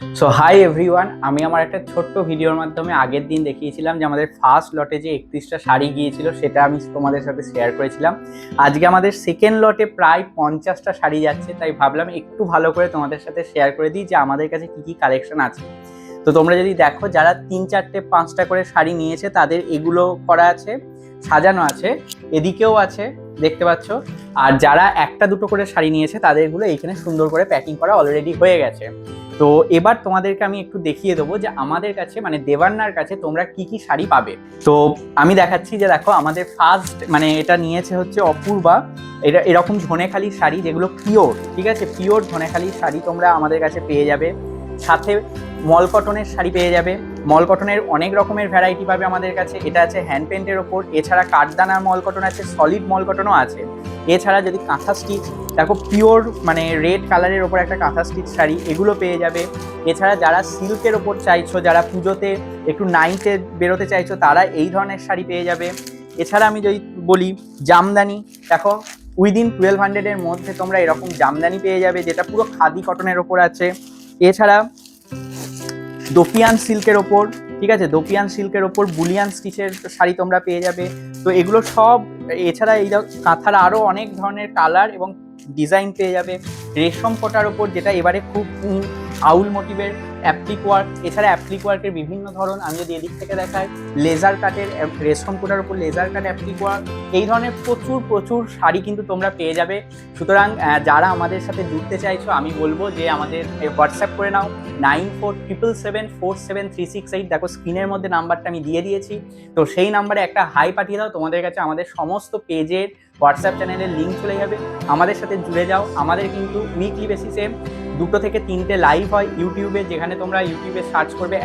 So hi everyone, আমি আমার একটা ছোট্ট ভিডিওর মাধ্যমে আগের দিন দেখিয়েছিলাম যে আমাদের ফার্স্ট লটে যে 31টা শাড়ি গিয়েছিল সেটা আমি তোমাদের সাথে শেয়ার করেছিলাম। আজকে আমাদের সেকেন্ড লটে প্রায় 50টা শাড়ি যাচ্ছে, তাই ভাবলাম একটু ভালো করে তোমাদের সাথে শেয়ার করে দিই যে আমাদের কাছে কি কি কালেকশন আছে। তো তোমরা যদি দেখো, যারা 3, 4, 5টা করে শাড়ি নিয়েছে তাদের এগুলো করা আছে, সাজানো আছে, এদিকেও আছে দেখতে পাচ্ছ। আর যারা 1, 2 করে শাড়ি নিয়েছে তাদেরগুলো এইখানে সুন্দর করে প্যাকিং করা অলরেডি হয়ে গেছে। তো এবার তোমাদেরকে আমি একটু দেখিয়ে দেবো যে আমাদের কাছে মানে দেবান্নার কাছে তোমরা কি কি শাড়ি পাবে। তো আমি দেখাচ্ছি যে দেখো, আমাদের ফার্স্ট মানে এটা নিয়েছে হচ্ছে অপূর্বা। এটা এরকম ধনেখালি শাড়ি যেগুলো পিওর, ঠিক আছে, পিওর ধনেখালি শাড়ি তোমরা আমাদের কাছে পেয়ে যাবে। সাথে মল কটনের শাড়ি পেয়ে যাবে। মল কটনের অনেক রকমের ভ্যারাইটি পাবে আমাদের কাছে। এটা আছে হ্যান্ড পেন্টের ওপর, এছাড়া কাঠদানার মল কটন আছে, সলিড মল কটনও আছে। এছাড়া যদি কাঁথা স্টিচ দেখো, পিওর মানে রেড কালারের ওপর একটা কাঁথা স্টিচ শাড়ি, এগুলো পেয়ে যাবে। এছাড়া যারা সিল্কের ওপর চাইছো, যারা পুজোতে একটু নাইটে বেরোতে চাইছো, তারা এই ধরনের শাড়ি পেয়ে যাবে। এছাড়া আমি যদি বলি জামদানি, দেখো উইদিন 1200-এর মধ্যে তোমরা এরকম জামদানি পেয়ে যাবে যেটা পুরো খাদি কটনের ওপর আছে। এছাড়া দোপিয়ান সিল্কের ওপর, ঠিক আছে, দোপিয়ান সিল্কের ওপর বুলিয়ান স্টিচের শাড়ি তোমরা পেয়ে যাবে। তো এগুলো সব, এছাড়া এই কাঁথার আরও অনেক ধরনের কালার এবং ডিজাইন পেয়ে যাবে। রেশম কোটার ওপর, যেটা এবারে খুব আউল মোটিভের অ্যাপ্লিক ওয়ার্ক, এছাড়া অ্যাপ্লিক ওয়ার্কের বিভিন্ন ধরন। আমি যদি এদিক থেকে দেখাই, লেজার কাটের রেশম কোটার ওপর লেজার কাট অ্যাপ্লিক ওয়ার্ক, এই ধরনের প্রচুর প্রচুর শাড়ি কিন্তু তোমরা পেয়ে যাবে। সুতরাং যারা আমাদের সাথে জুড়তে চাইছো, আমি বলবো যে আমাদের হোয়াটসঅ্যাপ করে নাও 9477747368। দেখো স্ক্রিনের মধ্যে নাম্বারটা আমি দিয়ে দিয়েছি, তো সেই নাম্বারে একটা হাই পাঠিয়ে দাও। তোমাদের কাছে আমাদের সমস্ত পেজের হোয়াটসঅ্যাপ চ্যানেলের লিঙ্ক চলে যাবে, আমাদের সাথে জুড়ে যাও। আমাদের কিন্তু উইকলি বেসিসে 2 থেকে 3টে লাইভ হয় ইউটিউবে, যেখানে তোমরা ইউটিউবে সার্চ করবে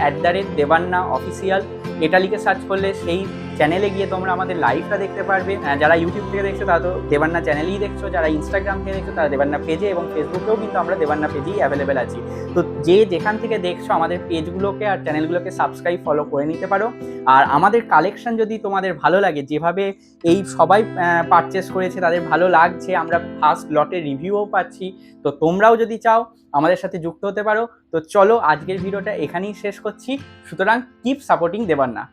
@দেবান্না অফিসিয়াল, এটা লিখে সার্চ করলে সেই চ্যানেলে গিয়ে তোমরা আমাদের লাইভটা দেখতে পারবে। যারা ইউটিউব থেকে দেখছো তারা তো দেবান্না চ্যানেলেই দেখছো, যারা ইনস্টাগ্রাম থেকে দেখছো তারা দেবান্না পেজে, এবং ফেসবুকেও কিন্তু আমরা দেবান্না পেজেই অ্যাভেলেবেল আছি। তো যে যেখান থেকে দেখছো আমাদের পেজগুলোকে আর চ্যানেলগুলোকে সাবস্ক্রাইব ফলো করে নিতে পারো। আর আমাদের কালেকশন যদি তোমাদের ভালো লাগে, যেভাবে এই সবাই পারচেস করেছে তাদের ভালো লাগছে, আমরা ফার্স্ট লটের রিভিউও পাচ্ছি, তো তোমরাও যদি চাও আমাদের সাথে যুক্ত হতে পারো। তো চলো আজকের ভিডিওটা এখানেই শেষ করছি। সুতরাং কিপ সাপোর্টিং দেবান্না।